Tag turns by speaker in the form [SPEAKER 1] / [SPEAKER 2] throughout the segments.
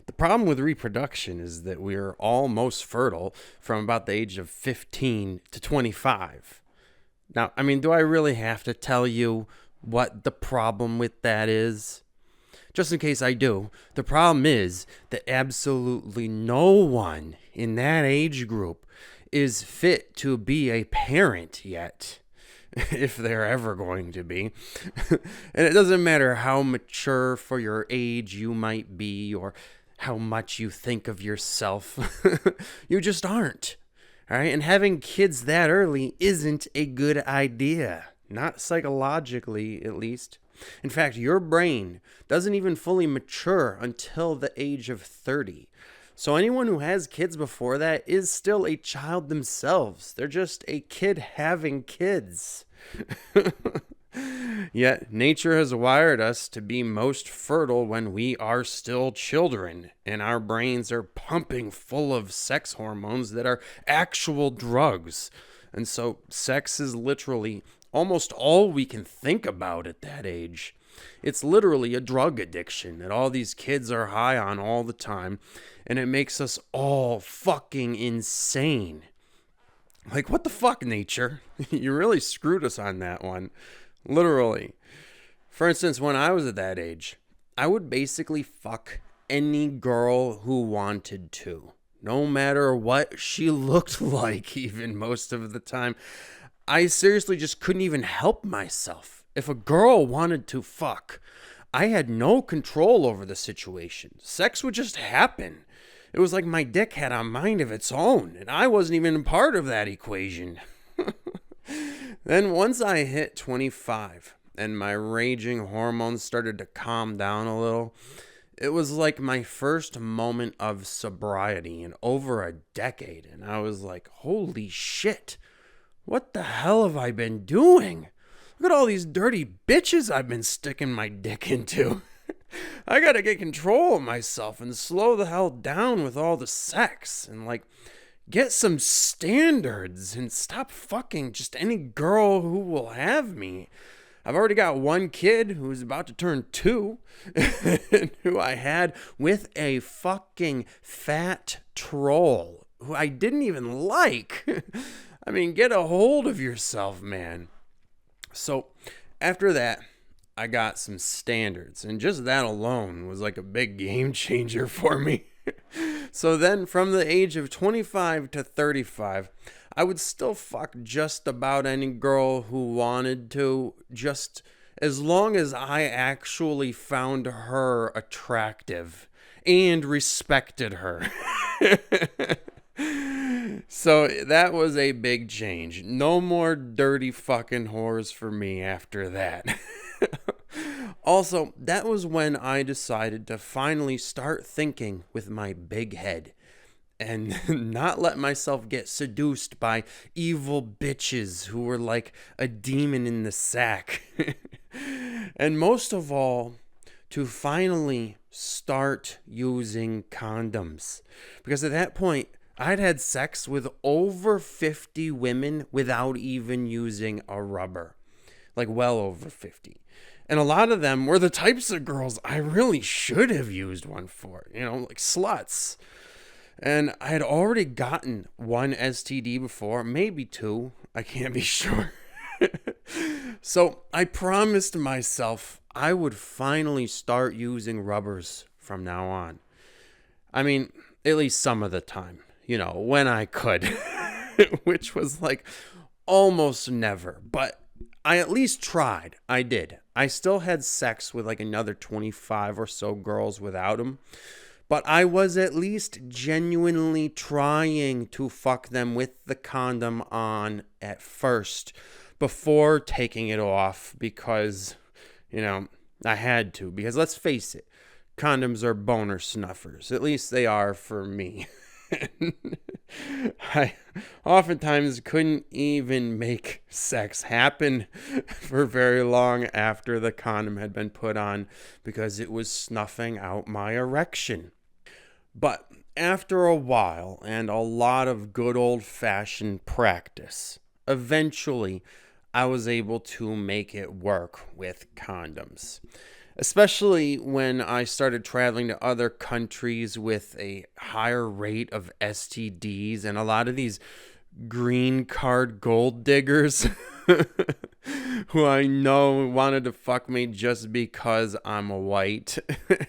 [SPEAKER 1] The problem with reproduction is that we are all most fertile from about the age of 15 to 25. Now, do I really have to tell you what the problem with that is? Just in case I do, the problem is that absolutely no one in that age group is fit to be a parent yet, if they're ever going to be. And it doesn't matter how mature for your age you might be or how much you think of yourself. You just aren't. All right? And having kids that early isn't a good idea. Not psychologically, at least. In fact, your brain doesn't even fully mature until the age of 30. So anyone who has kids before that is still a child themselves. They're just a kid having kids. Yet nature has wired us to be most fertile when we are still children, and our brains are pumping full of sex hormones that are actual drugs. And so sex is literally almost all we can think about at that age. It's literally a drug addiction that all these kids are high on all the time, and it makes us all fucking insane. Like, what the fuck, nature? You really screwed us on that one. Literally. For instance, when I was at that age, I would basically fuck any girl who wanted to. No matter what she looked like, even most of the time. I seriously just couldn't even help myself. If a girl wanted to fuck, I had no control over the situation. Sex would just happen. It was like my dick had a mind of its own, and I wasn't even a part of that equation. Then once I hit 25 and my raging hormones started to calm down a little, it was like my first moment of sobriety in over a decade. And I was like, holy shit. What the hell have I been doing? Look at all these dirty bitches I've been sticking my dick into. I gotta get control of myself and slow the hell down with all the sex and get some standards and stop fucking just any girl who will have me. I've already got one kid who's about to turn 2 who I had with a fucking fat troll who I didn't even like. Get a hold of yourself, man. So after that, I got some standards, and just that alone was like a big game changer for me. So then from the age of 25 to 35, I would still fuck just about any girl who wanted to, just as long as I actually found her attractive and respected her. So that was a big change. No more dirty fucking whores for me after that. Also, that was when I decided to finally start thinking with my big head and not let myself get seduced by evil bitches who were like a demon in the sack. And most of all, to finally start using condoms. Because at that point, I'd had sex with over 50 women without even using a rubber. Well over 50. And a lot of them were the types of girls I really should have used one for. Like sluts. And I had already gotten one STD before, maybe 2. I can't be sure. So I promised myself I would finally start using rubbers from now on. At least some of the time. When I could, which was almost never, but I at least tried. I did. I still had sex with another 25 or so girls without them, but I was at least genuinely trying to fuck them with the condom on at first before taking it off because, I had to, because let's face it, condoms are boner snuffers. At least they are for me. I oftentimes couldn't even make sex happen for very long after the condom had been put on because it was snuffing out my erection. But after a while and a lot of good old-fashioned practice, eventually I was able to make it work with condoms. especially when I started traveling to other countries with a higher rate of STDs and a lot of these green card gold diggers who I know wanted to fuck me just because I'm white.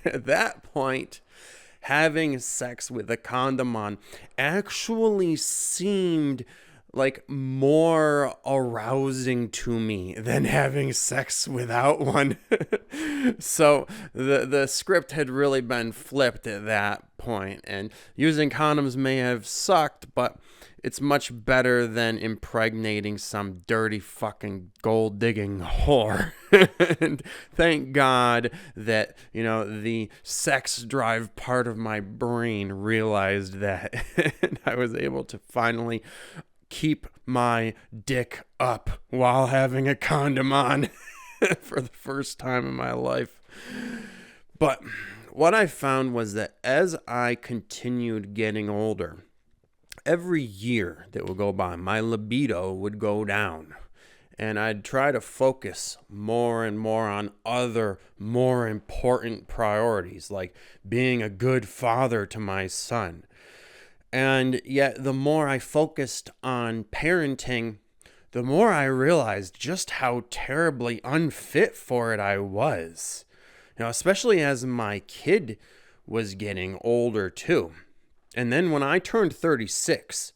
[SPEAKER 1] At that point, having sex with a condom on actually seemed like more arousing to me than having sex without one. So the script had really been flipped at that point, and using condoms may have sucked, but it's much better than impregnating some dirty fucking gold digging whore. And thank God that, the sex drive part of my brain realized that. And I was able to finally keep my dick up while having a condom on for the first time in my life. But what I found was that as I continued getting older, every year that would go by, my libido would go down. And I'd try to focus more and more on other, more important priorities, like being a good father to my son. And yet, the more I focused on parenting, the more I realized just how terribly unfit for it I was. Especially as my kid was getting older too. And then when I turned 36,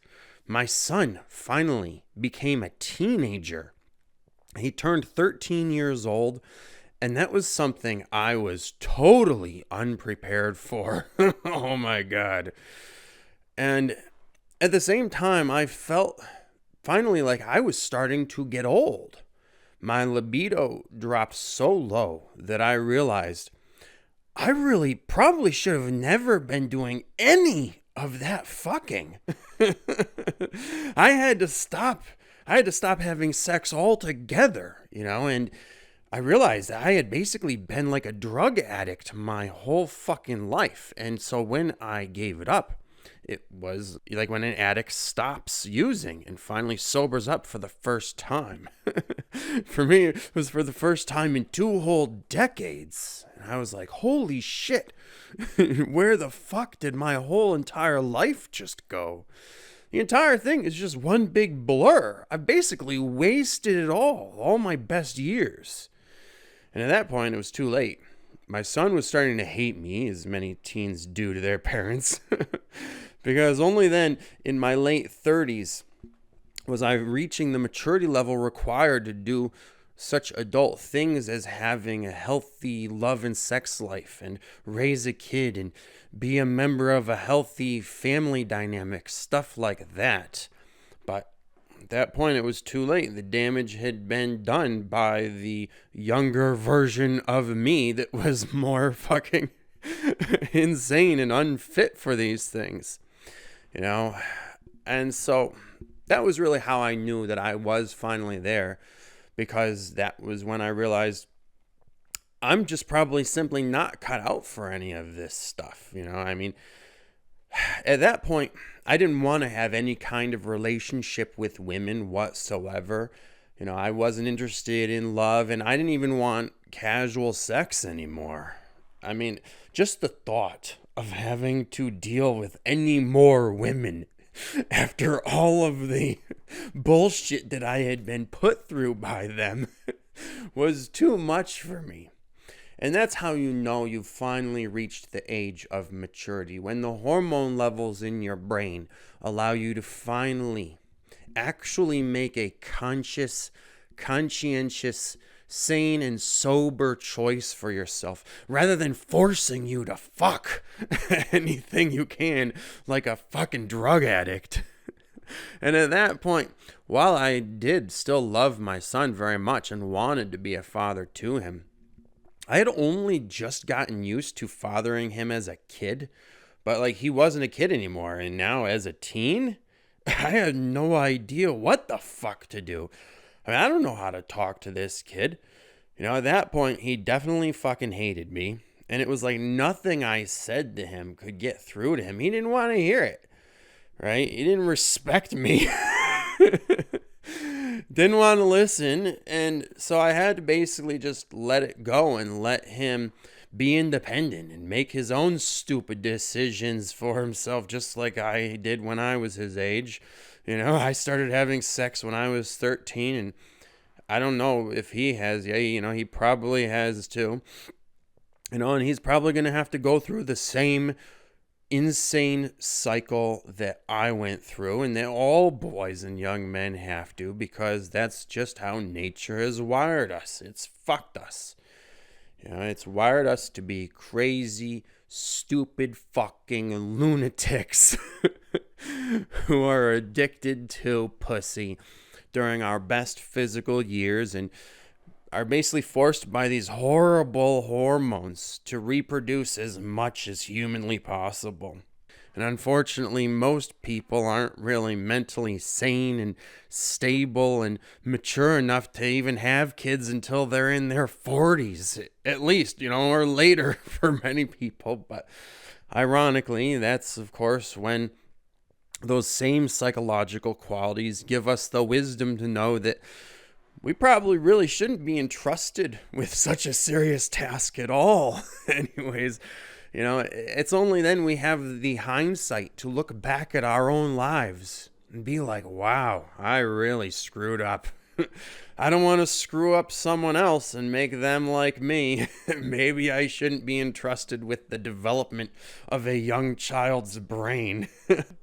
[SPEAKER 1] my son finally became a teenager. He turned 13 years old, and that was something I was totally unprepared for. Oh my God. And at the same time, I felt finally like I was starting to get old. My libido dropped so low that I realized I really probably should have never been doing any of that fucking. I had to stop having sex altogether, and I realized that I had basically been like a drug addict my whole fucking life. And so when I gave it up, it was like when an addict stops using and finally sobers up for the first time. For me, it was for the first time in 2 whole decades. And I was like, holy shit, where the fuck did my whole entire life just go? The entire thing is just one big blur. I basically wasted it all my best years. And at that point, it was too late. My son was starting to hate me, as many teens do to their parents. Because only then, in my late 30s, was I reaching the maturity level required to do such adult things as having a healthy love and sex life and raise a kid and be a member of a healthy family dynamic, stuff like that. But at that point, it was too late. The damage had been done by the younger version of me that was more fucking insane and unfit for these things. And so that was really how I knew that I was finally there, because that was when I realized I'm just probably simply not cut out for any of this stuff. At that point, I didn't want to have any kind of relationship with women whatsoever. I wasn't interested in love, and I didn't even want casual sex anymore. Just the thought of having to deal with any more women after all of the bullshit that I had been put through by them was too much for me. And that's how you know you've finally reached the age of maturity, when the hormone levels in your brain allow you to finally actually make a conscious, conscientious, sane and sober choice for yourself, rather than forcing you to fuck anything you can like a fucking drug addict. And at that point, while I did still love my son very much and wanted to be a father to him, I had only just gotten used to fathering him as a kid, but he wasn't a kid anymore. And now as a teen, I had no idea what the fuck to do. I don't know how to talk to this kid. At that point, he definitely fucking hated me. And it was like nothing I said to him could get through to him. He didn't want to hear it, right? He didn't respect me. Didn't want to listen, and so I had to basically just let it go and let him be independent and make his own stupid decisions for himself, just like I did when I was his age. I started having sex when I was 13, and I don't know if he has. Yeah, he probably has too. And he's probably going to have to go through the same insane cycle that I went through, and that all boys and young men have to, because that's just how nature has wired us. It's fucked us. It's wired us to be crazy, stupid fucking lunatics who are addicted to pussy during our best physical years and are basically forced by these horrible hormones to reproduce as much as humanly possible. And unfortunately, most people aren't really mentally sane and stable and mature enough to even have kids until they're in their 40s, at least, or later for many people. But ironically, that's, of course, when those same psychological qualities give us the wisdom to know that we probably really shouldn't be entrusted with such a serious task at all. Anyways, it's only then we have the hindsight to look back at our own lives and be like, wow, I really screwed up. I don't want to screw up someone else and make them like me. Maybe I shouldn't be entrusted with the development of a young child's brain.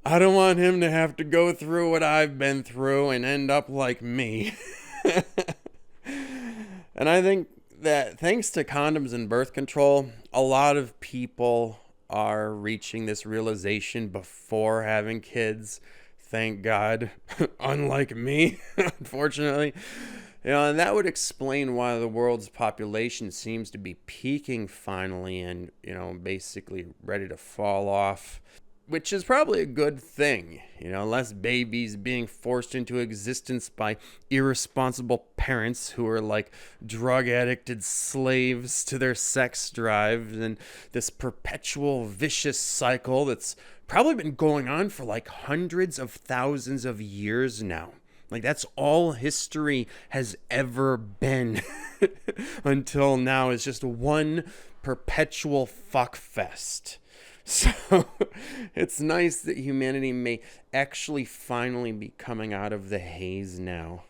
[SPEAKER 1] I don't want him to have to go through what I've been through and end up like me. And I think that thanks to condoms and birth control, a lot of people are reaching this realization before having kids. Thank God. Unlike me, unfortunately. And that would explain why the world's population seems to be peaking finally and, basically ready to fall off. Which is probably a good thing, less babies being forced into existence by irresponsible parents who are like drug addicted slaves to their sex drives, and this perpetual vicious cycle that's probably been going on for like hundreds of thousands of years now. Like, that's all history has ever been until now, is just one perpetual fuck fest. So it's nice that humanity may actually finally be coming out of the haze now.